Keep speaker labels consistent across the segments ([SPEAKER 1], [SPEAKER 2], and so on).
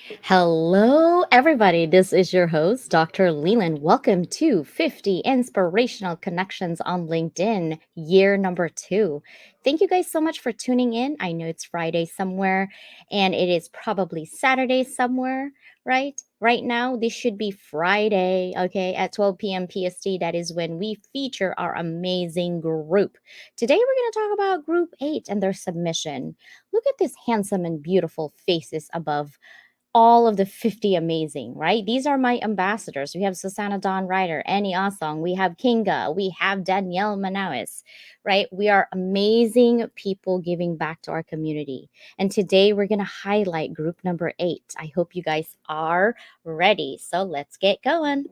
[SPEAKER 1] Hello, everybody. This is your host, Dr. Leland. Welcome to 50 Inspirational Connections on LinkedIn, year number two. Thank you guys so much for tuning in. I know it's Friday somewhere and it is probably Saturday somewhere, right? Right now, this should be Friday, okay, at 12 p.m. PST. That is when we feature our amazing group. Today, we're going to talk about Group 8 and their submission. Look at these handsome and beautiful faces above all of the 50 amazing, right? These are my ambassadors. We have Susanna Dawn Ryder, Annie Asong, we have Kinga, we have Danielle Manawis, right? We are amazing people giving back to our community. And today we're going to highlight group number 8. I hope you guys are ready. So let's get going.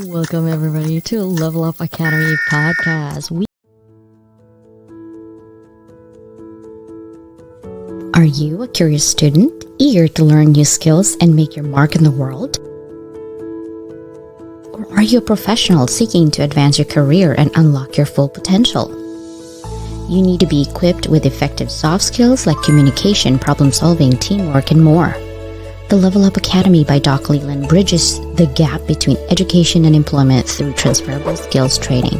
[SPEAKER 1] Welcome, everybody, to Level Up Academy podcast. Are you a curious student, eager to learn new skills and make your mark in the world? Or are you a professional seeking to advance your career and unlock your full potential? You need to be equipped with effective soft skills like communication, problem solving, teamwork, and more. The Level Up Academy by Doc Leland bridges the gap between education and employment through transferable skills training.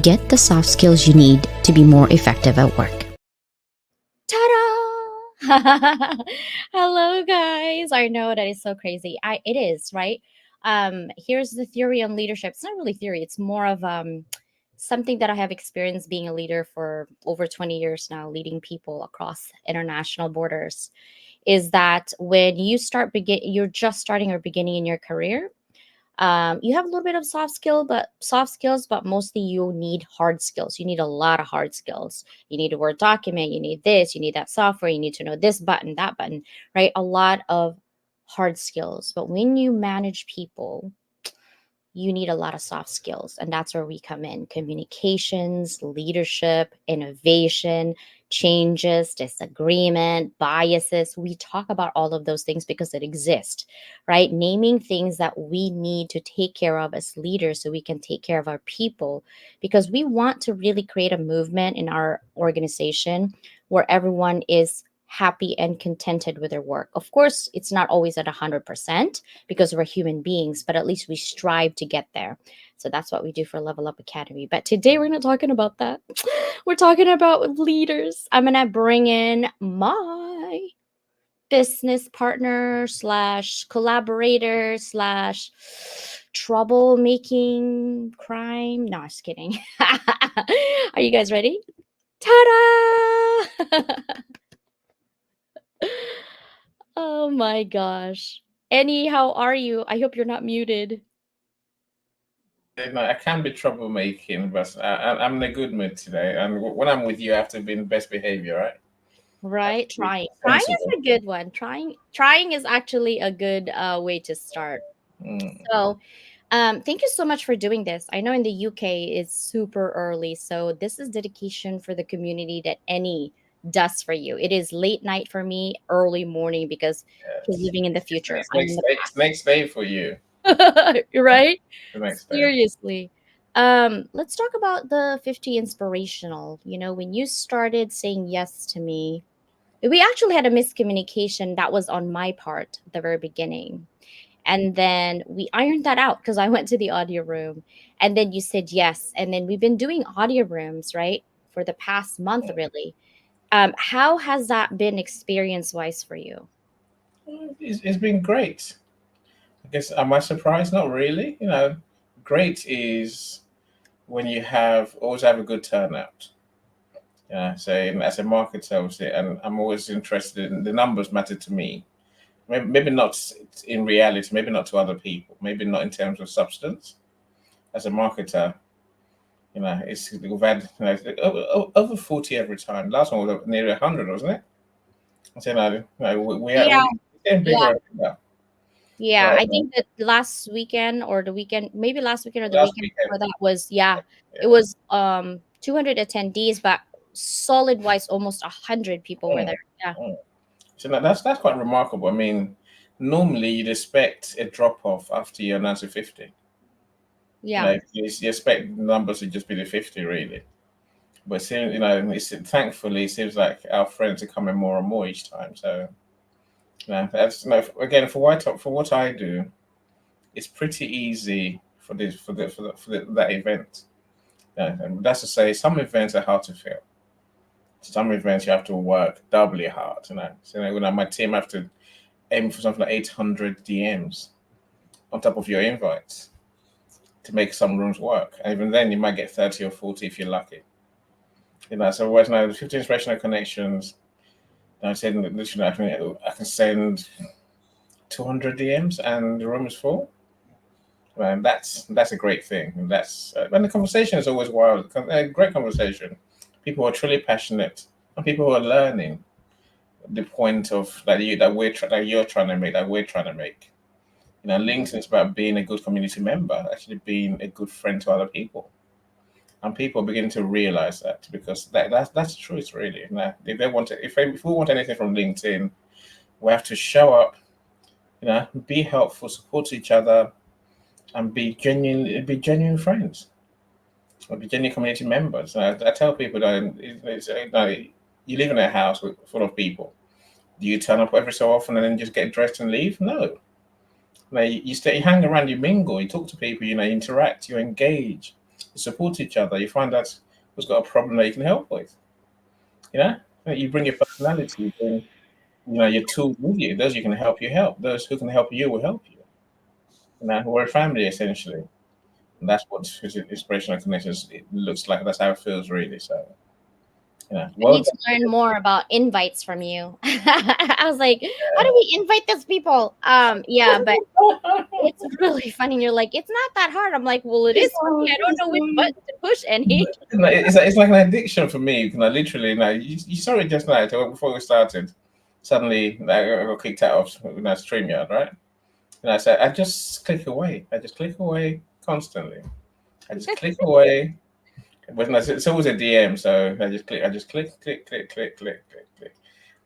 [SPEAKER 1] Get the soft skills you need to be more effective at work. Ta-da! Hello, guys. I know that is so crazy. It is, right? Here's the theory on leadership. It's not really theory. It's more of something that I have experienced being a leader for over 20 years now, leading people across international borders. Is that when you're just starting or beginning in your career, you have a little bit of soft skills, but mostly you need hard skills. You need a lot of hard skills. You need a Word document. You need this. You need that software. You need to know this button, that button, right? A lot of hard skills. But when you manage people, you need a lot of soft skills. And that's where we come in: communications, leadership, innovation, changes, disagreement, biases. We talk about all of those things because it exists, right? Naming things that we need to take care of as leaders so we can take care of our people, because we want to really create a movement in our organization where everyone is happy and contented with their work. Of course, it's not always at 100% because we're human beings, but at least we strive to get there. So that's what we do for Level Up Academy. But today we're not talking about that. We're talking about leaders. I'm going to bring in my business partner slash collaborator slash troublemaking crime. No, I'm just kidding. Are you guys ready? Ta-da! Oh my gosh. Annie, how are you? I hope you're not muted.
[SPEAKER 2] No, I can be troublemaking, but I'm in a good mood today. And when I'm with you, I have to be in best behavior, right? I have
[SPEAKER 1] Right,
[SPEAKER 2] to be
[SPEAKER 1] trying is
[SPEAKER 2] sensible.
[SPEAKER 1] a good one. Trying is actually a good way to start.
[SPEAKER 2] Mm.
[SPEAKER 1] So thank you so much for doing this. I know in the UK it's super early, so this is dedication for the community that any does for you. It is late night for me, early morning, because he's
[SPEAKER 2] Yes.
[SPEAKER 1] living in the future.
[SPEAKER 2] It's
[SPEAKER 1] I'm in
[SPEAKER 2] next
[SPEAKER 1] the
[SPEAKER 2] day. It's next day for you.
[SPEAKER 1] past. Right?
[SPEAKER 2] The next day.
[SPEAKER 1] Seriously. Let's talk about the 50 inspirational. When you started saying yes to me, we actually had a miscommunication that was on my part at the very beginning. And then we ironed that out because I went to the audio room, and then you said yes. And then we've been doing audio rooms, right, for the past month, really. How has that been experience wise for you?
[SPEAKER 2] It's been great. I guess, am I surprised? Not really. Great is when you have always have a good turnout. Yeah, so as a marketer, obviously, and I'm always interested in the numbers matter to me. Maybe not in reality, maybe not to other people, maybe not in terms of substance. As a marketer, we've had over 40 every time. Last one was nearly 100, wasn't it? So
[SPEAKER 1] Yeah,
[SPEAKER 2] we're getting
[SPEAKER 1] yeah,
[SPEAKER 2] bigger and bigger.
[SPEAKER 1] yeah.
[SPEAKER 2] Right.
[SPEAKER 1] I think that last weekend or the weekend, maybe last weekend or the
[SPEAKER 2] Last
[SPEAKER 1] weekend
[SPEAKER 2] weekend,
[SPEAKER 1] before that was, yeah, it
[SPEAKER 2] yeah.
[SPEAKER 1] was 200 attendees, but solid wise almost 100 people were
[SPEAKER 2] Mm,
[SPEAKER 1] there. Yeah.
[SPEAKER 2] mm. So that's quite remarkable. I mean, normally you'd expect a drop off after you announce a 50.
[SPEAKER 1] Yeah.
[SPEAKER 2] You expect the numbers to just be the 50, really. But thankfully, it seems like our friends are coming more and more each time. So, that's again for what I do, it's pretty easy for this for that event. Yeah, and that's to say, some events are hard to fill. Some events you have to work doubly hard. So my team have to aim for something like 800 DMs on top of your invites to make some rooms work. And even then, you might get 30 or 40 if you're lucky. So whereas now the 50 inspirational connections, I said literally I can send 200 DMs and the room is full. And that's a great thing. And the conversation is always wild. A great conversation. People are truly passionate, and people who are learning the point of that you're trying to make, that we're trying to make. LinkedIn is about being a good community member, actually being a good friend to other people, and people are beginning to realize that because that's the truth, really. If they want to, if we want anything from LinkedIn, we have to show up, be helpful, support each other, and be genuine friends, or be genuine community members. I tell people that you live in a house full of people. Do you turn up every so often and then just get dressed and leave? No. You stay, you hang around, you mingle, you talk to people, you interact, you engage, you support each other. You find out who's got a problem that you can help with. You know, you bring your personality, you bring your tools with you. Those who can help you help. Those who can help you will help you. We're a family essentially. And that's what inspirational connections it looks like. That's how it feels, really. So,
[SPEAKER 1] I
[SPEAKER 2] well
[SPEAKER 1] need to
[SPEAKER 2] done.
[SPEAKER 1] learn more about invites from you. I was like, how do we invite those people? Yeah, but it's really funny. You're like, it's not that hard. I'm like, well, it is for me. I don't know which button to push any.
[SPEAKER 2] It's like an addiction for me. Literally, you saw it just now. Before we started, suddenly I got kicked out of StreamYard, right? And I said, I just click away. I just click away constantly. I just click away. But no, it's always a DM, so I just click, click, click, click, click, click, click.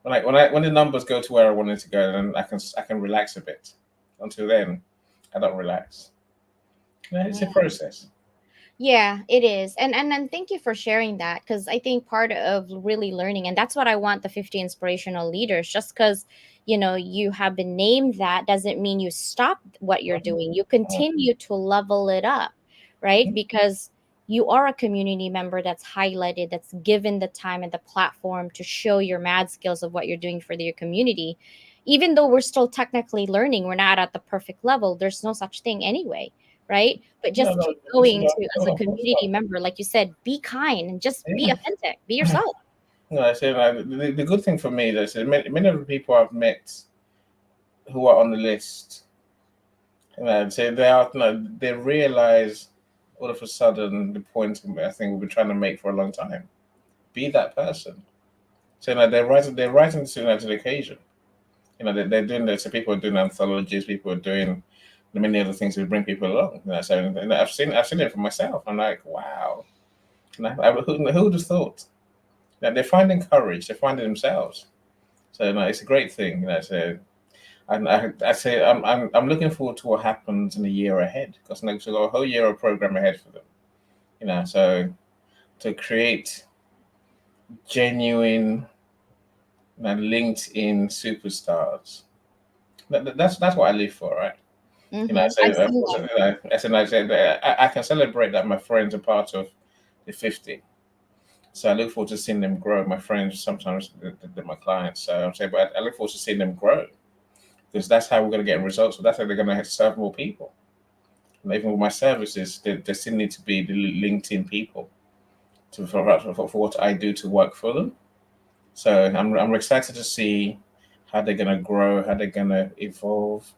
[SPEAKER 2] When the numbers go to where I wanted to go, then I can relax a bit. Until then, I don't relax. It's a process.
[SPEAKER 1] Yeah, it is. And thank you for sharing that, because I think part of really learning, and that's what I want the 50 inspirational leaders, just because you have been named that doesn't mean you stop what you're doing. You continue to level it up, right? Because you are a community member that's highlighted, that's given the time and the platform to show your mad skills of what you're doing for your community. Even though we're still technically learning, we're not at the perfect level. There's no such thing anyway, right? But
[SPEAKER 2] No,
[SPEAKER 1] just
[SPEAKER 2] no,
[SPEAKER 1] keep
[SPEAKER 2] it's
[SPEAKER 1] going
[SPEAKER 2] not.
[SPEAKER 1] to, as
[SPEAKER 2] Oh,
[SPEAKER 1] a
[SPEAKER 2] of course
[SPEAKER 1] community
[SPEAKER 2] not.
[SPEAKER 1] member, like you said, be kind and just be
[SPEAKER 2] Yeah.
[SPEAKER 1] authentic, be yourself.
[SPEAKER 2] No, I say the good thing for me is that many of the people I've met who are on the list, say they realize all of a sudden the point I think we've been trying to make for a long time. Be that person. So they're rising to the occasion. They're doing this. So people are doing anthologies. People are doing many other things to bring people along. So I've seen it for myself. I'm like, wow. Who would have thought that they're finding courage? They're finding themselves. So it's a great thing. So and I say I'm looking forward to what happens in the year ahead because next we've got a whole year of program ahead for them. So to create genuine LinkedIn superstars. That's what I live for, right? So
[SPEAKER 1] I've
[SPEAKER 2] of
[SPEAKER 1] seen
[SPEAKER 2] course,
[SPEAKER 1] them.
[SPEAKER 2] I said, I can celebrate that my friends are part of the 50. So I look forward to seeing them grow. My friends, sometimes they're my clients. So I'm saying, but I look forward to seeing them grow because that's how we're going to get results. So that's how they're going to serve more people. And even with my services, there still need to be the LinkedIn people for what I do to work for them. So I'm excited to see how they're going to grow, how they're going to evolve,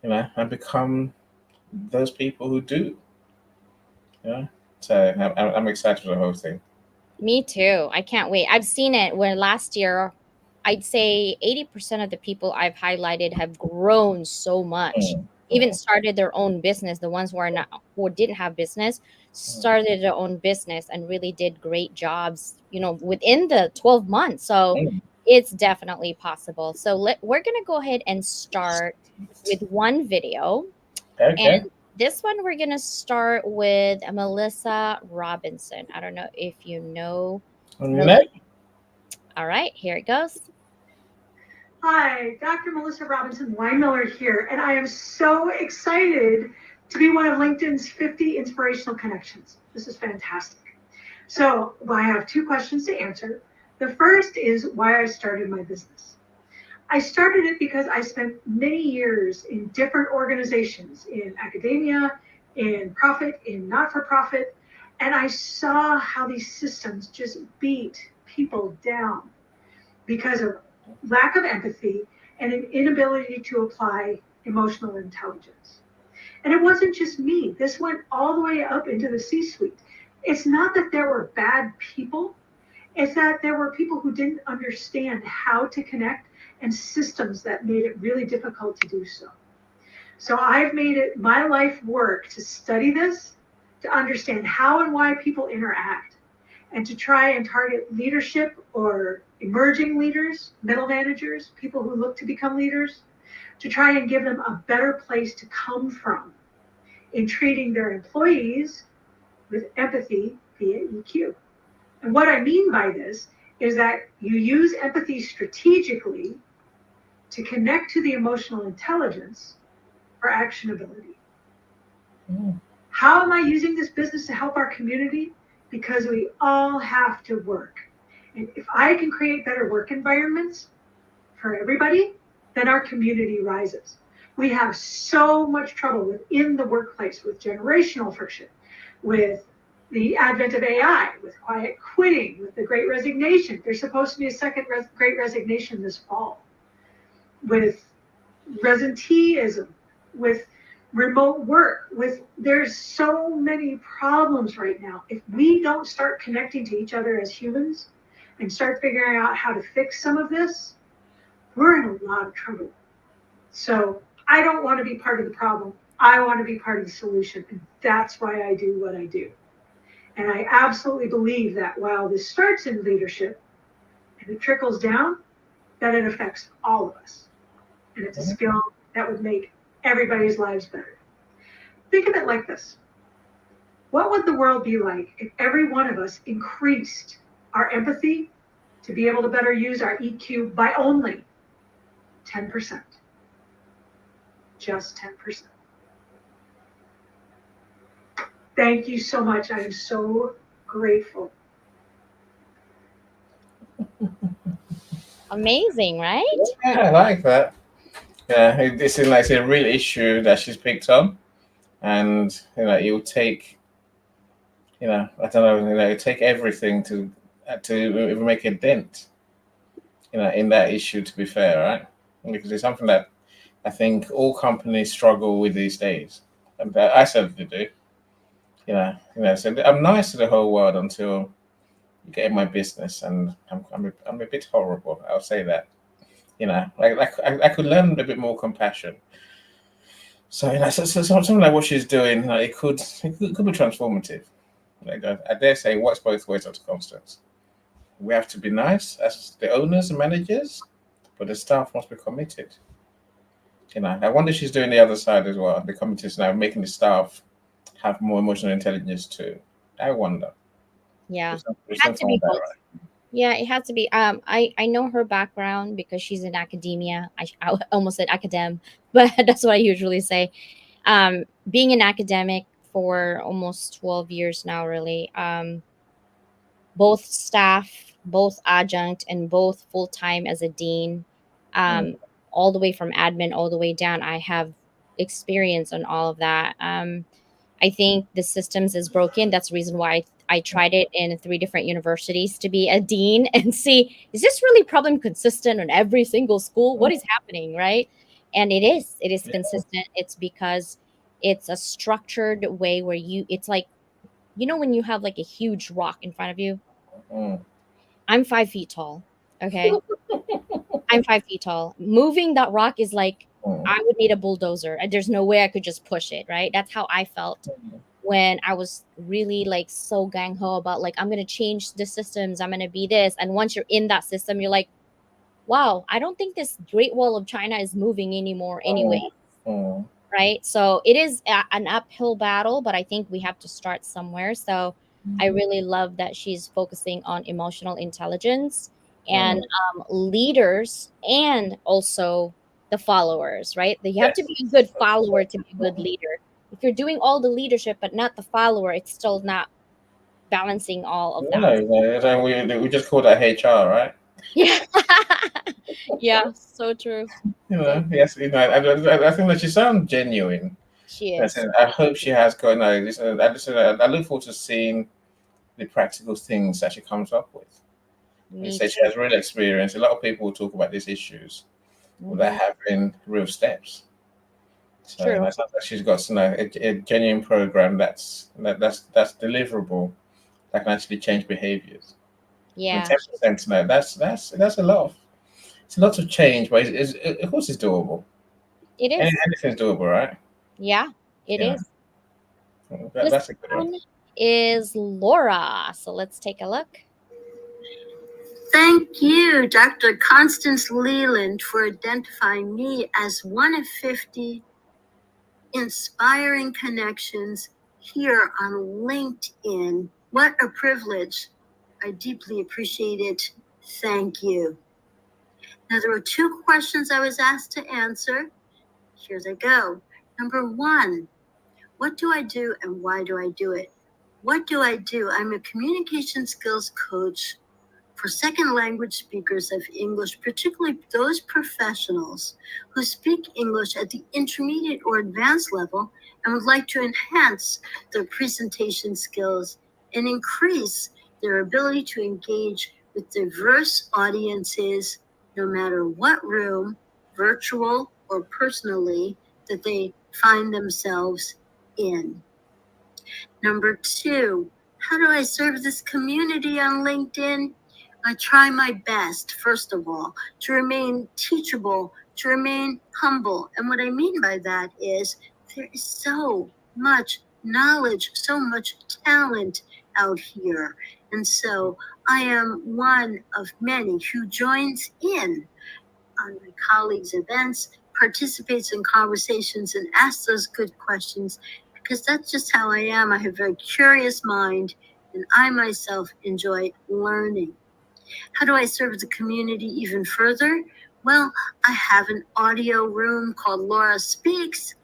[SPEAKER 2] and become those people who do. You know, so I'm excited for the whole thing.
[SPEAKER 1] Me too. I can't wait. I've seen it where last year, I'd say 80% of the people I've highlighted have grown so much,
[SPEAKER 2] Mm,
[SPEAKER 1] even
[SPEAKER 2] mm,
[SPEAKER 1] started their own business. The ones who are not, who didn't have business,
[SPEAKER 2] mm.
[SPEAKER 1] started their own business and really did great jobs, within the 12 months. So
[SPEAKER 2] Mm.
[SPEAKER 1] it's definitely possible. So we're going to go ahead and start with one video. And
[SPEAKER 2] Okay.
[SPEAKER 1] this one, we're going to start with Melissa Robinson. I don't know if you know Melissa.
[SPEAKER 2] No.
[SPEAKER 1] All right, here it goes.
[SPEAKER 3] Hi, Dr. Melissa Robinson Weinmiller here, and I am so excited to be one of LinkedIn's 50 inspirational connections. This is fantastic. So, I have two questions to answer. The first is why I started my business. I started it because I spent many years in different organizations, in academia, in profit, in not for profit, and I saw how these systems just beat people down because of lack of empathy and an inability to apply emotional intelligence. And it wasn't just me, this went all the way up into the C suite. It's not that there were bad people, it's that there were people who didn't understand how to connect and systems that made it really difficult to do so. So I've made it my life work to study this, to understand how and why people interact, and to try and target leadership or emerging leaders, middle managers, people who look to become leaders, to try and give them a better place to come from in treating their employees with empathy via EQ. And what I mean by this is that you use empathy strategically to connect to the emotional intelligence for actionability.
[SPEAKER 2] Mm.
[SPEAKER 3] How am I using this business to help our community? Because we all have to work. And if I can create better work environments for everybody, then our community rises. We have so much trouble within the workplace with generational friction, with the advent of AI, with quiet quitting, with the great resignation. There's supposed to be a second great resignation this fall, with resenteeism, with remote work, with there's so many problems right now. If we don't start connecting to each other as humans and start figuring out how to fix some of this, we're in a lot of trouble. So I don't want to be part of the problem. I want to be part of the solution. And that's why I do what I do. And I absolutely believe that while this starts in leadership and it trickles down, that it affects all of us. And it's a skill that would make everybody's lives better. Think of it like this. What would the world be like if every one of us increased our empathy to be able to better use our EQ by only 10%? Just 10%. Thank you so much. I am so grateful.
[SPEAKER 1] Amazing, right?
[SPEAKER 2] Yeah, I like that. Yeah, this is like a real issue that she's picked up, and it will take, I don't know, take everything to even make a dent, in that issue. To be fair, right? Because it's something that I think all companies struggle with these days, and I certainly do. So I'm nice to the whole world until you get in my business, and I'm a bit horrible. I'll say that. Like I could learn a bit more compassion. So, so something like what she's doing, it could be transformative. Like I dare say, it works both ways, Dr. Constance. We have to be nice as the owners and managers, but the staff must be committed. I wonder if she's doing the other side as well. The committees now making the staff have more emotional intelligence too. I wonder.
[SPEAKER 1] Yeah.
[SPEAKER 2] There's
[SPEAKER 1] Had to
[SPEAKER 2] something
[SPEAKER 1] be
[SPEAKER 2] like that,
[SPEAKER 1] both.
[SPEAKER 2] right?
[SPEAKER 1] Yeah, it has to be. I know her background because she's in academia. I almost said academ, but that's what I usually say. Being an academic for almost 12 years now, really. Both staff, both adjunct, and both full time as a dean,
[SPEAKER 2] Mm,
[SPEAKER 1] um, all the way from admin all the way down. I have experience on all of that. I think the systems is broken. That's the reason why I tried it in three different universities to be a dean and see, is this really problem consistent on every single school? What is happening, right? And it is consistent. It's because it's a structured way where it's like, when you have like a huge rock in front of you.
[SPEAKER 2] mm,
[SPEAKER 1] I'm 5 feet tall. Okay. I'm 5 feet tall. Moving that rock is like
[SPEAKER 2] mm,
[SPEAKER 1] I would need a bulldozer. And there's no way I could just push it, right? That's how I felt when I was really like so gang ho about like I'm gonna change the systems, I'm gonna be this. And once you're in that system, you're like, wow, I don't think this Great Wall of China is moving anymore anyway,
[SPEAKER 2] mm, mm,
[SPEAKER 1] right? So it is an uphill battle, but I think we have to start somewhere. So I really love that she's focusing on emotional intelligence and
[SPEAKER 2] mm.
[SPEAKER 1] leaders and also the followers, right? That you have to
[SPEAKER 2] Yes.
[SPEAKER 1] be a good follower to be a good leader. If you're doing all the leadership but not the follower, it's still not balancing all of that.
[SPEAKER 2] No, no, then we just call that HR, right?
[SPEAKER 1] Yeah. Yeah, so true. So
[SPEAKER 2] Yes, I think that she sounds genuine.
[SPEAKER 1] she
[SPEAKER 2] I
[SPEAKER 1] is.
[SPEAKER 2] said, I hope she has got. No, I look forward to seeing the practical things that she comes up with. You
[SPEAKER 1] Me
[SPEAKER 2] say she
[SPEAKER 1] too.
[SPEAKER 2] has real experience. A lot of people will talk about these issues without
[SPEAKER 1] Hmm.
[SPEAKER 2] having real steps. So
[SPEAKER 1] True.
[SPEAKER 2] it sounds like she's got a genuine program that's deliverable that can actually change behaviors. And
[SPEAKER 1] Yeah,
[SPEAKER 2] 10%, no, that's a lot of it's a lot of change, but of course it's doable.
[SPEAKER 1] it is.
[SPEAKER 2] Anything's doable, right?
[SPEAKER 1] Yeah, it
[SPEAKER 2] Yeah,
[SPEAKER 1] is. This
[SPEAKER 2] that's a good one.
[SPEAKER 1] one is Laura. So let's take a look.
[SPEAKER 4] Thank you, Dr. Constance Leland, for identifying me as one of 50 inspiring connections here on LinkedIn. What a privilege. I deeply appreciate it. Thank you. Now, there were two questions I was asked to answer. Here they go. Number one, what do I do and why do I do it? What do I do? I'm a communication skills coach for second language speakers of English, particularly those professionals who speak English at the intermediate or advanced level and would like to enhance their presentation skills and increase their ability to engage with diverse audiences, no matter what room, virtual or personally, that they find themselves in. Number two, how do I serve this community on LinkedIn? I try my best, first of all, to remain teachable, to remain humble. And what I mean by that is there is so much knowledge, so much talent out here. And so I am one of many who joins in on my colleagues' events, participates in conversations, and asks those good questions because that's just how I am. I have a very curious mind, and I myself enjoy learning. How do I serve the community even further? Well, I have an audio room called Laura Speaks,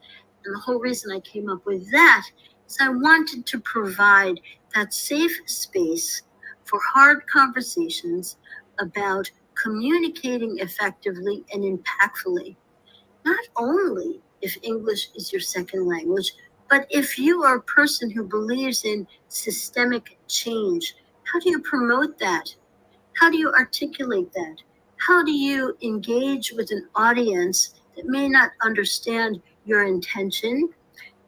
[SPEAKER 4] and the whole reason I came up with that is I wanted to provide that safe space for hard conversations about communicating effectively and impactfully, not only if English is your second language, but if you are a person who believes in systemic change. How do you promote that? How do you articulate that? How do you engage with an audience that may not understand your intention,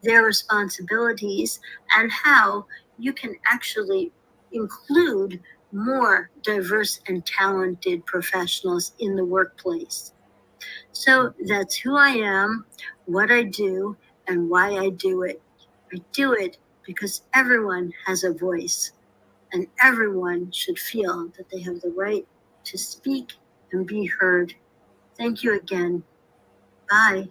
[SPEAKER 4] their responsibilities, and how you can actually include more diverse and talented professionals in the workplace? So that's who I am, what I do, and why I do it. I do it because everyone has a voice, and everyone should feel that they have the right to speak and be heard. Thank you again. Bye.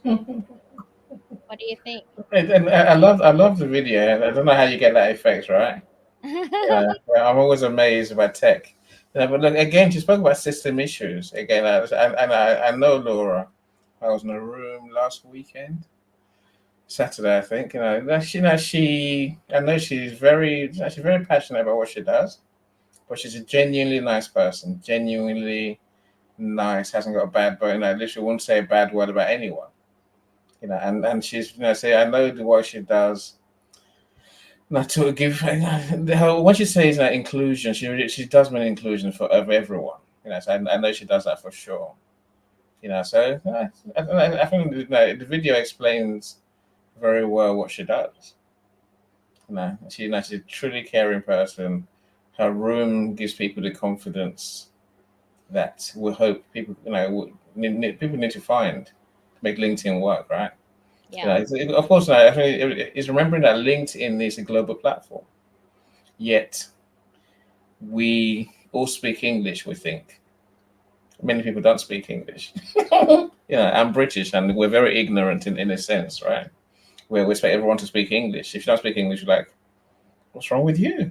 [SPEAKER 1] What do you think?
[SPEAKER 2] And I love the video. I don't know how you get that effect, right? Yeah, I'm always amazed by tech. Yeah, but look, again, she spoke about system issues. Again, I know Laura. I was in a room last weekend, Saturday, I think. I know she's very passionate about what she does, but she's a genuinely nice person, genuinely nice, hasn't got a bad word, literally won't say a bad word about anyone. And she's, say, I know the what she does. Not to give, what she says that inclusion, she does mean inclusion for of everyone. So I know she does that for sure. So I think the video explains very well what she does. She's a truly caring person. Her room gives people the confidence that we hope people, people need to find to make LinkedIn work, right?
[SPEAKER 1] Yeah.
[SPEAKER 2] Of course, I think it's remembering that LinkedIn is a global platform. Yet we all speak English. We think many people don't speak English. I'm British, and we're very ignorant in a sense, right? Where we expect everyone to speak English. If you don't speak English, you're like, "What's wrong with you?"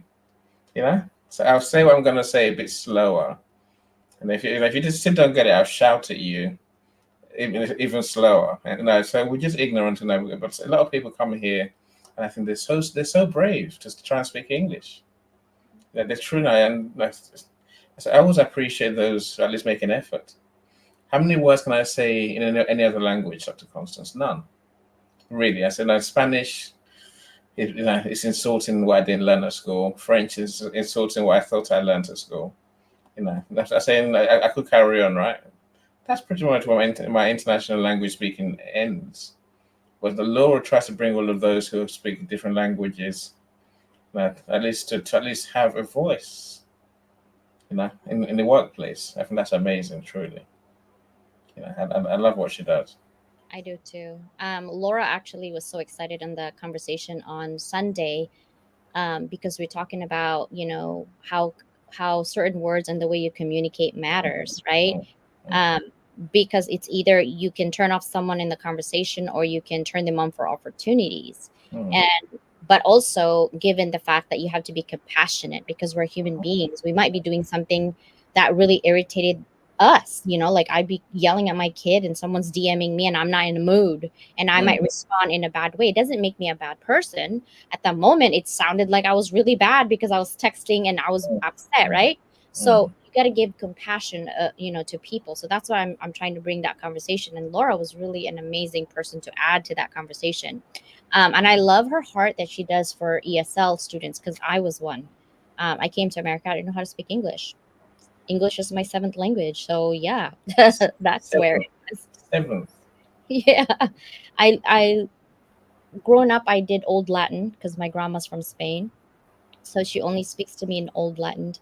[SPEAKER 2] So I'll say what I'm going to say a bit slower, and if you just don't get it, I'll shout at you even slower. So we're just ignorant, but a lot of people come here, and I think they're so brave just to try and speak English. They're true, and so I always appreciate those who at least make an effort. How many words can I say in any other language, Dr. Constance? None, really. I said, Spanish. It's insulting what I didn't learn at school. French is insulting what I thought I learned at school. I'm saying I could carry on, right? That's pretty much where my international language speaking ends. But the Laura tries to bring all of those who speak different languages, at least to at least have a voice, in the workplace. I think that's amazing, truly. I love what she does.
[SPEAKER 1] I do too. Laura actually was so excited in the conversation on Sunday, because we're talking about, how certain words and the way you communicate matters, right?
[SPEAKER 2] Mm, mm,
[SPEAKER 1] um, because it's either you can turn off someone in the conversation or you can turn them on for opportunities.
[SPEAKER 2] mm,
[SPEAKER 1] And but also, given the fact that you have to be compassionate because we're human beings, we might be doing something that really irritated us, like I'd be yelling at my kid and someone's DMing me and I'm not in the mood, and I might
[SPEAKER 2] mm,
[SPEAKER 1] respond in a bad way. It doesn't make me a bad person. At the moment it sounded like I was really bad because I was texting and I was upset,
[SPEAKER 2] mm,
[SPEAKER 1] right?
[SPEAKER 2] mm.
[SPEAKER 1] So you got to give compassion, to people. So that's why I'm trying to bring that conversation. And Laura was really an amazing person to add to that conversation. And I love her heart that she does for ESL students, because I was one. I came to America, I didn't know how to speak English. English is my seventh language. So yeah, that's where
[SPEAKER 2] Seventh,
[SPEAKER 1] it was.
[SPEAKER 2] seventh.
[SPEAKER 1] Yeah. I growing up, I did Old Latin because my grandma's from Spain. So she only speaks to me in Old Latin.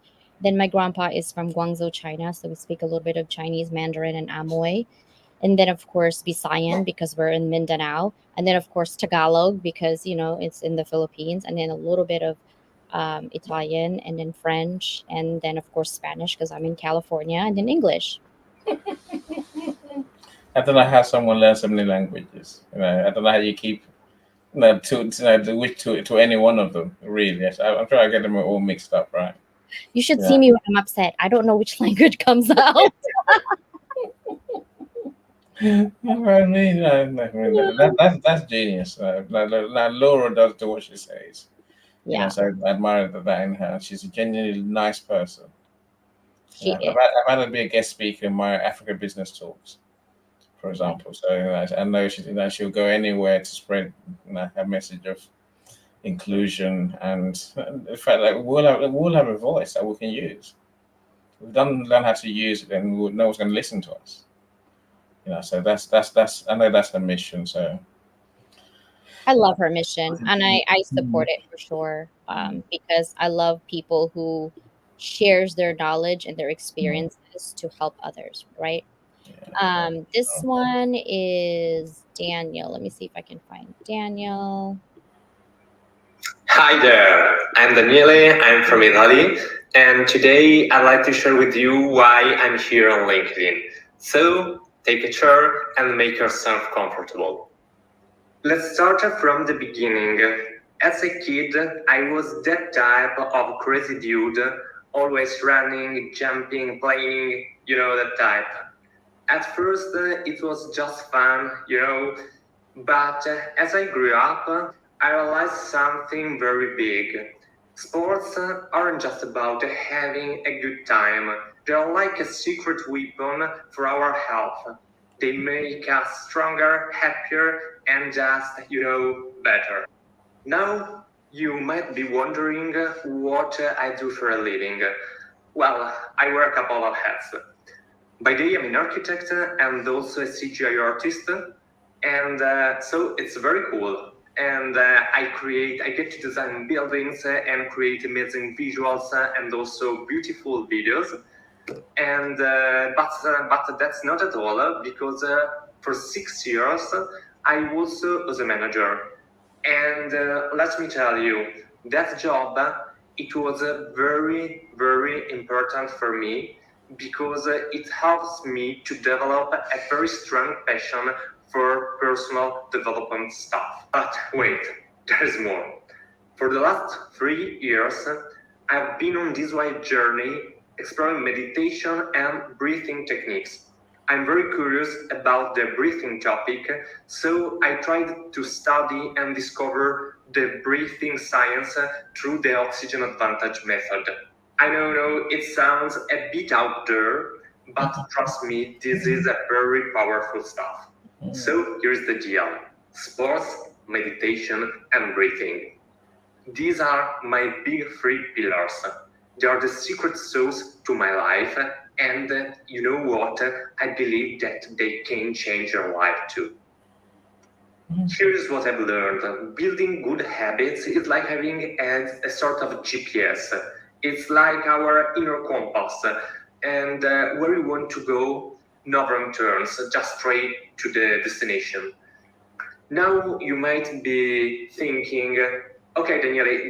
[SPEAKER 1] Then my grandpa is from Guangzhou, China, so we speak a little bit of Chinese, Mandarin, and Amoy. And then of course Visayan because we're in Mindanao, and then of course Tagalog because it's in the Philippines, and then a little bit of Italian, and then French, and then of course Spanish because I'm in California, and then English.
[SPEAKER 2] I don't know how someone learns so many languages. I don't know how you keep to any one of them. Really, yes. I'm sure I get them all mixed up, right?
[SPEAKER 1] You should
[SPEAKER 2] Yeah.
[SPEAKER 1] see me when I'm upset. I don't know which language comes out.
[SPEAKER 2] I mean, that's genius. Laura does do what she says.
[SPEAKER 1] Yeah,
[SPEAKER 2] So I admire that in her. She's a genuinely nice person.
[SPEAKER 1] she is.
[SPEAKER 2] I've had her be a guest speaker in my Africa business talks, for example. So I know she'll go anywhere to spread her message of inclusion and the fact that we'll have a voice that we can use. If we don't learn how to use it, then no one's going to listen to us. So that's I know that's the mission. So
[SPEAKER 1] I love her mission, and I support it for sure, because I love people who shares their knowledge and their experiences to help others, right?
[SPEAKER 2] yeah.
[SPEAKER 1] This one is Daniel. Let me see if I can find Daniel.
[SPEAKER 5] Hi there, I'm Daniele, I'm from Italy, and today I'd like to share with you why I'm here on LinkedIn. So, take a chair and make yourself comfortable. Let's start from the beginning. As a kid, I was that type of crazy dude always running, jumping, playing, that type. At first, it was just fun, but as I grew up, I realized something very big. Sports aren't just about having a good time, they're like a secret weapon for our health. They make us stronger, happier, and just, better. Now, you might be wondering what I do for a living. Well, I wear a couple of hats. By day, I'm an architect and also a CGI artist, and so it's very cool. And I get to design buildings and create amazing visuals and also beautiful videos. And but that's not at all because for 6 years I also was a manager. And let me tell you, that job, it was very, very important for me because it helps me to develop a very strong passion for personal development stuff. But wait, there's more. For the last 3 years, I've been on this wide journey exploring meditation and breathing techniques. I'm very curious about the breathing topic, so I tried to study and discover the breathing science through the oxygen advantage method. I know it sounds a bit out there, but trust me, this is a very powerful stuff. So here's the deal: sports, meditation, and breathing. These are my big three pillars. They are the secret sauce to my life, and you know what? I believe that they can change your life too. Here's what I've learned. Building good habits is like having a sort of GPS. It's like our inner compass, and where you want to go, no wrong turns, just straight to the destination. Now you might be thinking, okay, Daniele,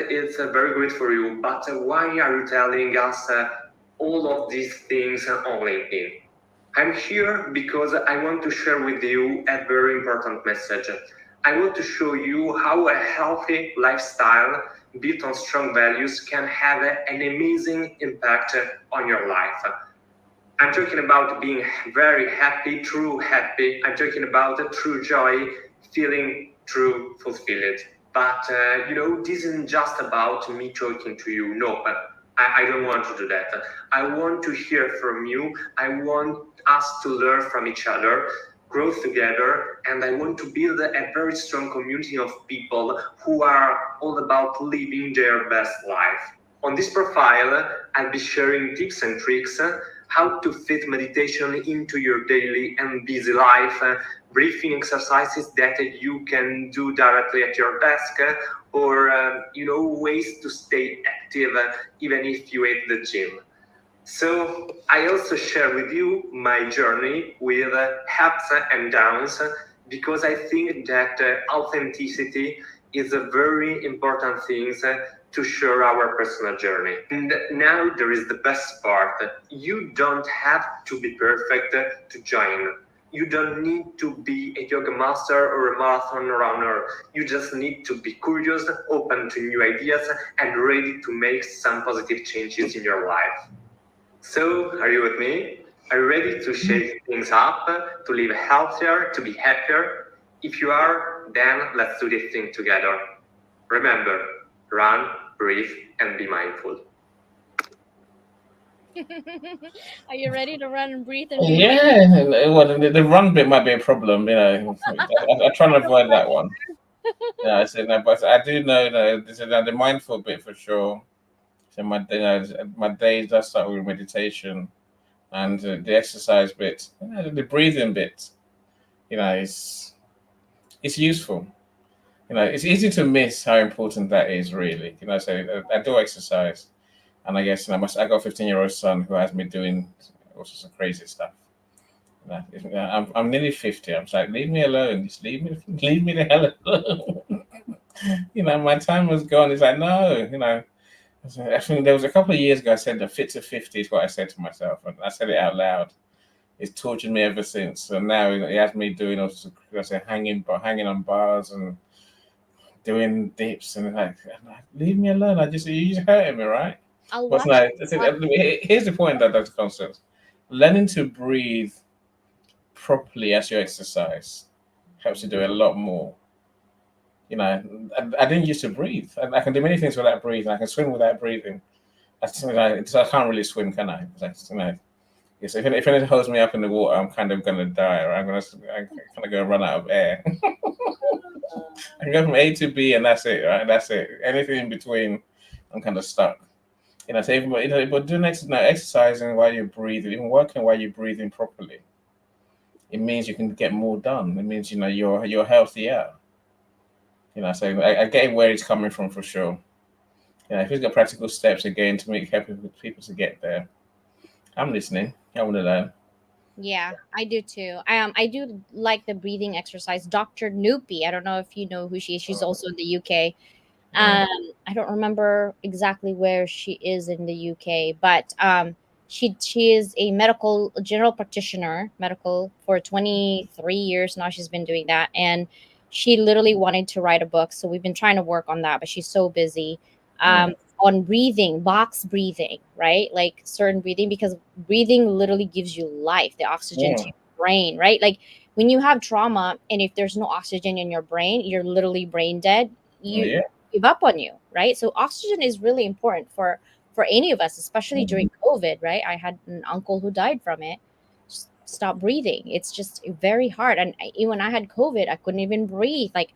[SPEAKER 5] it's very great for you, but why are you telling us all of these things on LinkedIn? I'm here because I want to share with you a very important message. I want to show you how a healthy lifestyle built on strong values can have an amazing impact on your life. I'm talking about being very happy, true happy. I'm talking about true joy, feeling true fulfilled. But this isn't just about me talking to you. No, I don't want to do that. I want to hear from you. I want us to learn from each other, grow together, and I want to build a very strong community of people who are all about living their best life. On this profile, I'll be sharing tips and tricks how to fit meditation into your daily and busy life, breathing exercises that you can do directly at your desk, or ways to stay active even if you hate the gym. So I also share with you my journey with ups and downs because I think that authenticity is a very important thing to share our personal journey. And now there is the best part. You don't have to be perfect to join. You don't need to be a yoga master or a marathon runner. You just need to be curious, open to new ideas, and ready to make some positive changes in your life. So, are you with me? Are you ready to shake things up, to live healthier, to be happier? If you are, then let's do this thing together. Remember, run, breathe, and be mindful.
[SPEAKER 1] Are you ready to run and breathe and be mindful?
[SPEAKER 2] Yeah, well, the run bit might be a problem. I try to avoid that one. Yeah, I said no, but I do know that this is the mindful bit for sure. So my days does start with meditation and the exercise bit, the breathing bit. It's useful. It's easy to miss how important that is. Really, so I do exercise, and I guess I got a 15-year-old son who has me doing all sorts of crazy stuff. I'm nearly 50. I'm just like, leave me alone. Just leave me the hell alone. My time was gone. It's like, no, I think there was a couple of years ago I said the fit to 50 is what I said to myself, and I said it out loud. It's tortured me ever since. So now he has me doing all sorts of, I say, hanging on bars and doing dips, and leave me alone. You're just hurting me, right?
[SPEAKER 1] I'll
[SPEAKER 2] But
[SPEAKER 1] watch
[SPEAKER 2] no,
[SPEAKER 1] it. But
[SPEAKER 2] here's the point that Dr. Constance. Learning to breathe properly as you exercise helps you do a lot more. You know, I didn't used to breathe. I can do many things without breathing. I can swim without breathing. So I can't really swim, can I? Yes, if anything holds me up in the water, I'm kind of gonna die, or I'm kind of gonna run out of air. I can go from A to B, and that's it, right? That's it. Anything in between, I'm kind of stuck. So even, but doing exercising while you're breathing, even working while you're breathing properly, it means you can get more done. It means you're healthier. So I get where it's coming from for sure. If he's got practical steps again to make help people to get there, I'm listening. I want to learn.
[SPEAKER 1] yeah, I do too. I do like the breathing exercise. Dr. Noopy, I don't know if you know who she is. She's also in the UK.
[SPEAKER 2] Mm,
[SPEAKER 1] I don't remember exactly where she is in the UK, but she is a medical general practitioner, medical for 23 years now. She's been doing that, and she literally wanted to write a book. So we've been trying to work on that, but she's so busy.
[SPEAKER 2] mm,
[SPEAKER 1] On breathing, box breathing, right? Like certain breathing, because breathing literally gives you life, the oxygen to
[SPEAKER 2] mm.
[SPEAKER 1] your brain, right? Like when you have trauma, and if there's no oxygen in your brain, you're literally brain dead. You
[SPEAKER 2] Yeah.
[SPEAKER 1] give up on you, right? So oxygen is really important for any of us, especially
[SPEAKER 2] Mm,
[SPEAKER 1] during COVID, right? I had an uncle who died from it. Just stop breathing. It's just very hard. And when I had COVID, I couldn't even breathe. Like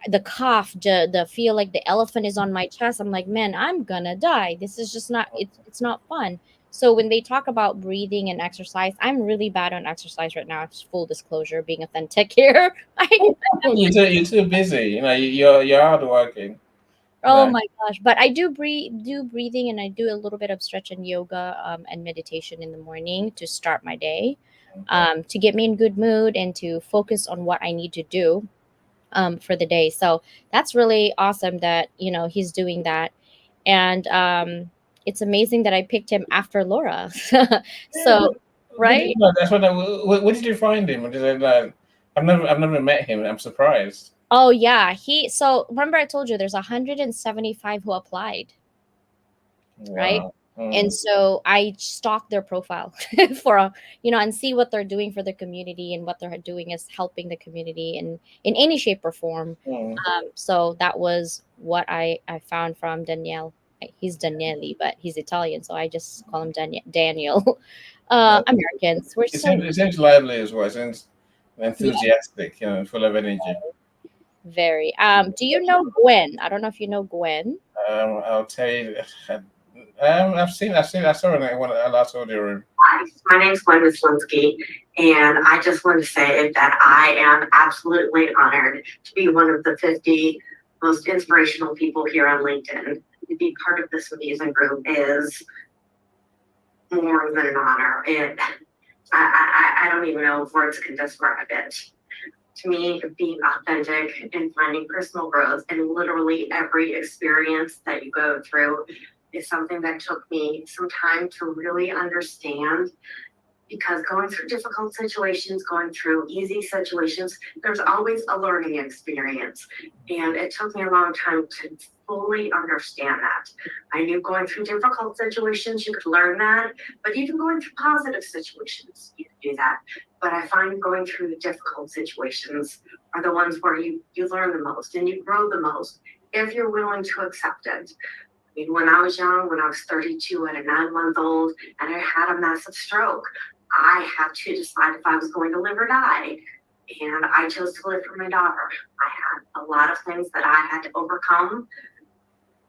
[SPEAKER 1] the cough, the feel like the elephant is on my chest. I'm like, man, I'm gonna die. This is just not. It's not fun. So when they talk about breathing and exercise, I'm really bad on exercise right now. Just full disclosure, being authentic here.
[SPEAKER 2] you're too busy. You're hardworking. You
[SPEAKER 1] Oh
[SPEAKER 2] know.
[SPEAKER 1] my gosh. But I do breathing, and I do a little bit of stretch and yoga and meditation in the morning to start my day, to get me in good mood and to focus on what I need to do for the day. So that's really awesome that, he's doing that. And it's amazing that I picked him after Laura.
[SPEAKER 2] Yeah,
[SPEAKER 1] So, right?
[SPEAKER 2] that's what. Where did you find him? I've never met him. I'm surprised.
[SPEAKER 1] Oh yeah, so remember I told you there's 175 who applied, right?
[SPEAKER 2] Wow.
[SPEAKER 1] And so I stalk their profile for and see what they're doing for the community, and what they're doing is helping the community in any shape or form.
[SPEAKER 2] Mm,
[SPEAKER 1] So that was what I found from Danielle. He's Daniele, but he's Italian, so I just call him Daniel.
[SPEAKER 2] mm.
[SPEAKER 1] Americans, we're
[SPEAKER 2] It
[SPEAKER 1] so
[SPEAKER 2] seems it seems lively as well. It seems
[SPEAKER 1] yeah,
[SPEAKER 2] enthusiastic. Full of energy.
[SPEAKER 1] very. Do you know Gwen? I don't know if you know Gwen.
[SPEAKER 2] I'll tell you. I saw her in one at last audio room.
[SPEAKER 6] Hi, my name is Gwen Wislinski, and I just want to say that I am absolutely honored to be one of the 50 most inspirational people here on LinkedIn. To be part of this amazing group is more than an honor. I don't even know if words can describe it. To me, being authentic and finding personal growth in literally every experience that you go through is something that took me some time to really understand, because going through difficult situations, going through easy situations, there's always a learning experience. And it took me a long time to fully understand that. I knew going through difficult situations, you could learn that, but even going through positive situations, you could do that. But I find going through the difficult situations are the ones where you learn the most and you grow the most if you're willing to accept it. I mean, when I was young, when I was 32 at a 9-month-old, and I had a massive stroke, I had to decide if I was going to live or die. And I chose to live for my daughter. I had a lot of things that I had to overcome.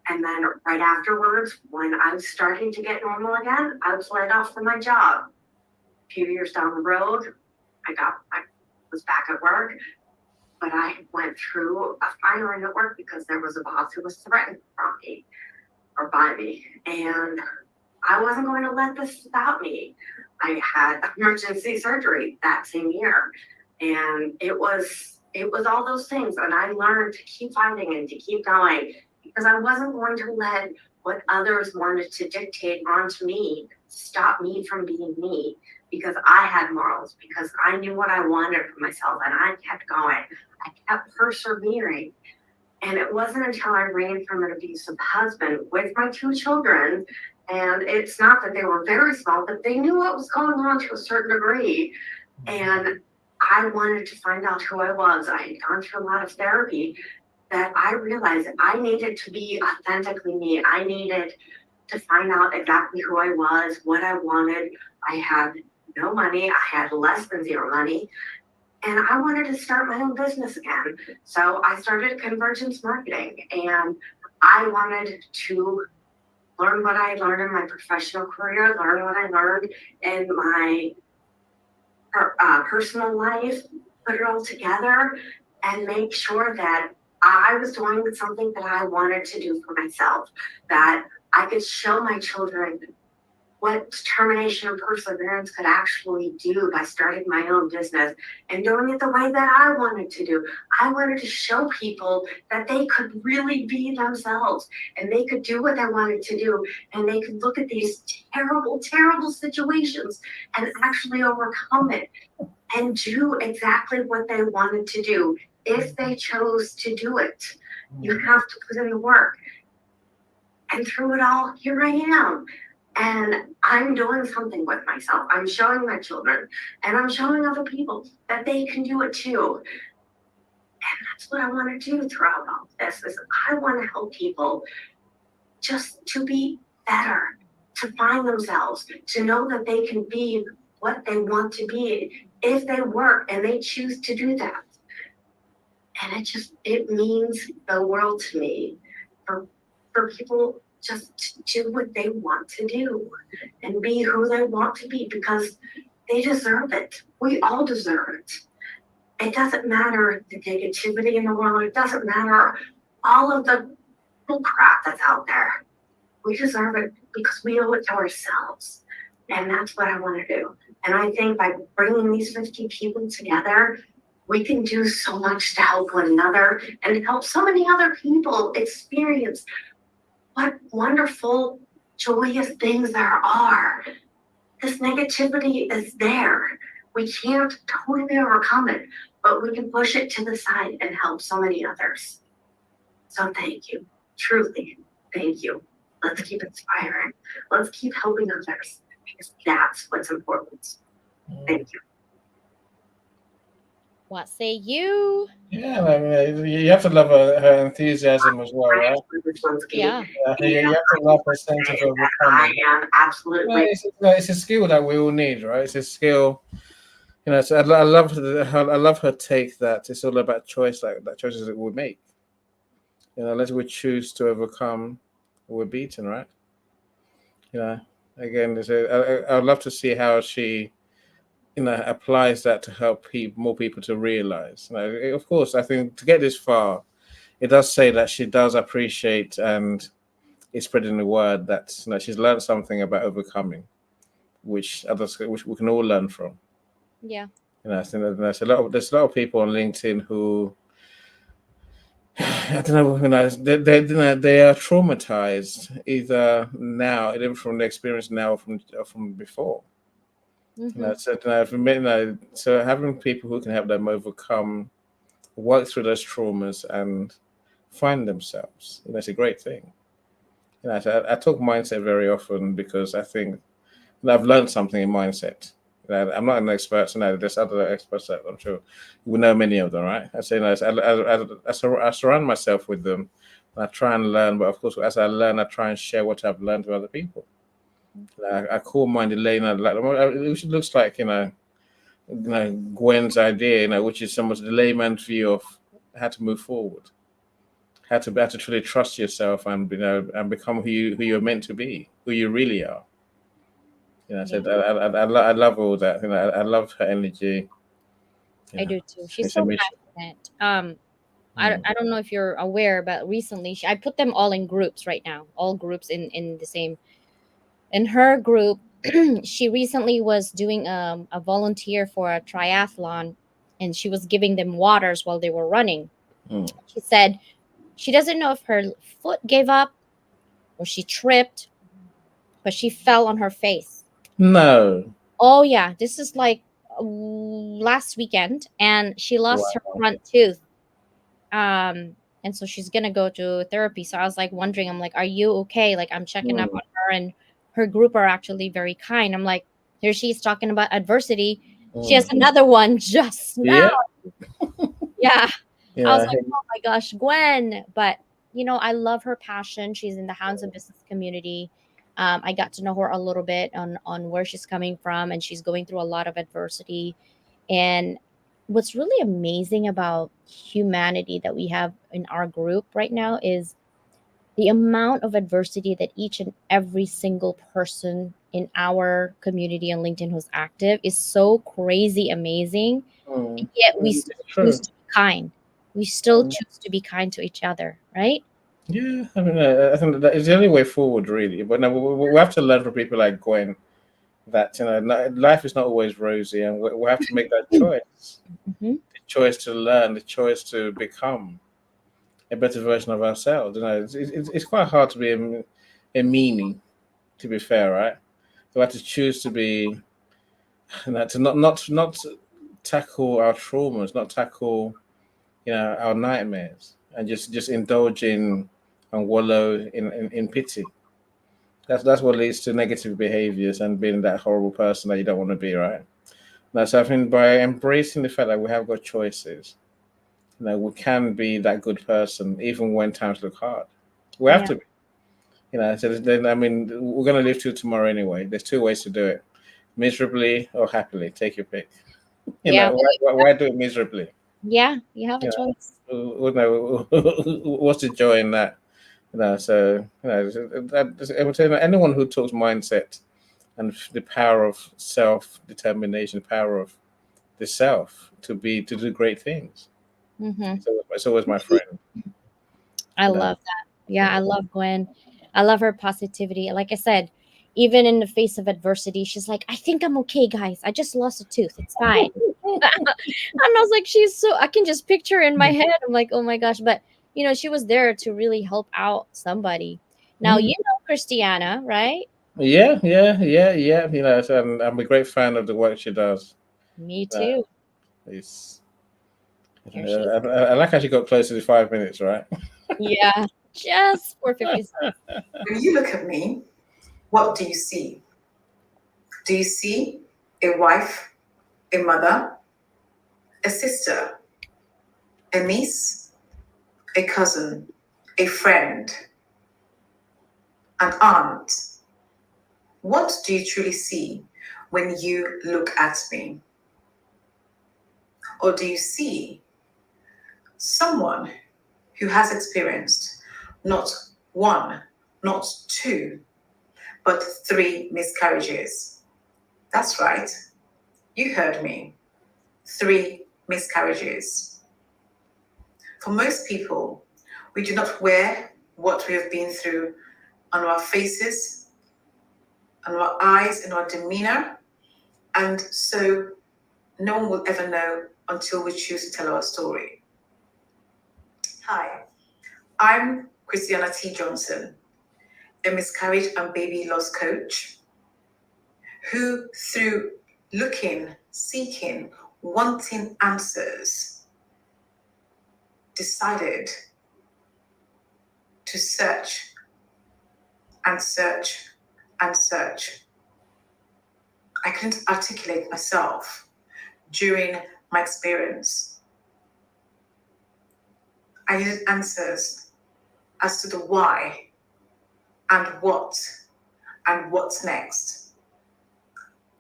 [SPEAKER 6] And then right afterwards, when I was starting to get normal again, I was laid off from my job. A few years down the road, I was back at work, but I went through a firing at work because there was a boss who was threatened from me or by me. And I wasn't going to let this stop me. I had emergency surgery that same year. And it was all those things. And I learned to keep fighting and to keep going, because I wasn't going to let what others wanted to dictate onto me stop me from being me, because I had morals, because I knew what I wanted for myself, and I kept going. I kept persevering. And it wasn't until I ran from an abusive husband with my 2 children, and it's not that they were very small, but they knew what was going on to a certain degree. And I wanted to find out who I was. I had gone through a lot of therapy, that I realized I needed to be authentically me. I needed to find out exactly who I was, what I wanted. I had no money. I had less than zero money. And I wanted to start my own business again. So I started convergence marketing, and I wanted to learn what I learned in my professional career, learn what I learned in my personal life, put it all together, and make sure that I was doing something that I wanted to do for myself, that I could show my children what determination and perseverance could actually do by starting my own business and doing it the way that I wanted to do. I wanted to show people that they could really be themselves and they could do what they wanted to do, and they could look at these terrible, terrible situations and actually overcome it and do exactly what they wanted to do if they chose to do it. You have to put in the work. And through it all, here I am. And I'm doing something with myself. I'm showing my children and I'm showing other people that they can do it too. And that's what I want to do throughout all this is I want to help people just to be better, to find themselves, to know that they can be what they want to be if they work and they choose to do that. And it means the world to me for people just to do what they want to do and be who they want to be, because they deserve it. We all deserve it. It doesn't matter the negativity in the world. It doesn't matter all of the bull crap that's out there. We deserve it because we owe it to ourselves. And that's what I want to do. And I think by bringing these 50 people together, we can do so much to help one another and help so many other people experience what wonderful, joyous things there are. This negativity is there. We can't totally overcome it, but we can push it to the side and help so many others. So thank you. Truly, thank you. Let's keep inspiring. Let's keep helping others, because that's what's important. Thank you.
[SPEAKER 1] What say you?
[SPEAKER 2] Yeah, I mean, you have to love her enthusiasm as well, right?
[SPEAKER 1] Yeah.
[SPEAKER 2] You have to love her sense of overcoming.
[SPEAKER 6] I am absolutely.
[SPEAKER 2] It's a skill that we all need, right? It's a skill. So I love her take that it's all about choice, like that choices that we make. Unless we choose to overcome, we're beaten, right? Again, I'd love to see how she, applies that to help more people to realize. Of course, I think to get this far, it does say that she does appreciate and is spreading the word that she's learned something about overcoming, which we can all learn from.
[SPEAKER 1] Yeah.
[SPEAKER 2] I think that there's a lot of people on LinkedIn who I don't know, they are traumatized either from the experience now or from before. So having people who can help them overcome, work through those traumas and find themselves, it's a great thing. So I talk mindset very often because I think I've learned something in mindset. I'm not an expert, so there's other experts that I'm sure we know many of them, right? I say, I surround myself with them. I try and learn, but of course, as I learn, I try and share what I've learned with other people. I call mine the lane, which looks like Gwen's idea, which is somewhat the layman's view of how to move forward, how to truly trust yourself and and become who you're meant to be, who you really are. So I love all that. I love her energy.
[SPEAKER 1] I do too. She's
[SPEAKER 2] It's a
[SPEAKER 1] so
[SPEAKER 2] mission.
[SPEAKER 1] passionate. I don't know if you're aware, but recently I put them all in groups right now, all groups in the same. In her group, she recently was doing a volunteer for a triathlon, and she was giving them waters while they were running. She said she doesn't know if her foot gave up or she tripped, but she fell on her face.
[SPEAKER 2] No.
[SPEAKER 1] Oh yeah, this is like last weekend, and she lost her
[SPEAKER 2] Wow.
[SPEAKER 1] front tooth. Um, and so she's gonna go to therapy. So I was like wondering, I'm like, are you okay? Like I'm checking up
[SPEAKER 2] Mm.
[SPEAKER 1] on her, and her group are actually very kind. I'm like, here she's talking about adversity. She has
[SPEAKER 2] Mm.
[SPEAKER 1] another one just now.
[SPEAKER 2] Yeah,
[SPEAKER 1] Yeah. I was
[SPEAKER 2] yeah,
[SPEAKER 1] like, oh my gosh, Gwen. But I love her passion. She's in the Hounds and Business community. I got to know her a little bit on where she's coming from, and she's going through a lot of adversity. And what's really amazing about humanity that we have in our group right now is the amount of adversity that each and every single person in our community on LinkedIn who's active is so crazy amazing.
[SPEAKER 2] mm.
[SPEAKER 1] And yet we
[SPEAKER 2] It's
[SPEAKER 1] still choose
[SPEAKER 2] true.
[SPEAKER 1] to be kind. We still choose to be kind to each other, right?
[SPEAKER 2] Yeah, I mean, I think that is the only way forward, really. But no, we have to learn from people like Gwen that life is not always rosy, and we have to make that choice.
[SPEAKER 1] Hmm.
[SPEAKER 2] The choice to learn, the choice to become a better version of ourselves. It's quite hard to be a meanie, to be fair, right? We have to choose to be, to not tackle our traumas, not tackle our nightmares, and just indulge in and wallow in pity. That's what leads to negative behaviors and being that horrible person that you don't want to be, right? Now, so I think by embracing the fact that we have got choices, we can be that good person even when times look hard. We have
[SPEAKER 1] Yeah.
[SPEAKER 2] to be. So then, I mean, we're going to live till tomorrow anyway. There's two ways to do it: miserably or happily. Take your pick.
[SPEAKER 1] Yeah.
[SPEAKER 2] Why do it miserably?
[SPEAKER 1] Yeah. You have a
[SPEAKER 2] You
[SPEAKER 1] choice.
[SPEAKER 2] what's the joy in that? So I would say that anyone who talks mindset and the power of self determination, the power of the self to do great things.
[SPEAKER 1] Hmm.
[SPEAKER 2] It's always my friend.
[SPEAKER 1] I
[SPEAKER 2] You know.
[SPEAKER 1] love that. Yeah, I love Gwen. I love her positivity. Like I said, even in the face of adversity, she's like, I think I'm okay, guys. I just lost a tooth. It's fine. And I was like, I can just picture her in my head. I'm like, oh my gosh. But, she was there to really help out somebody. Now,
[SPEAKER 2] Mm.
[SPEAKER 1] Christiana, right?
[SPEAKER 2] Yeah. So I'm a great fan of the work she does.
[SPEAKER 1] Me
[SPEAKER 2] Uh,
[SPEAKER 1] too.
[SPEAKER 2] it's,
[SPEAKER 1] Here she is.
[SPEAKER 2] I like how she got close to the 5 minutes, right?
[SPEAKER 1] Yeah, just 4:56.
[SPEAKER 7] When you look at me, what do you see? Do you see a wife, a mother, a sister, a niece, a cousin, a friend, an aunt? What do you truly see when you look at me? Or do you see someone who has experienced not one, not two, but 3 miscarriages? That's right. You heard me. 3 miscarriages. For most people, we do not wear what we have been through on our faces, on our eyes, in our demeanor, and so no one will ever know until we choose to tell our story. Hi, I'm Christiana T. Johnson, a miscarriage and baby loss coach who, through looking, seeking, wanting answers, decided to search and search and search. I couldn't articulate myself during my experience. I needed answers as to the why and what's next.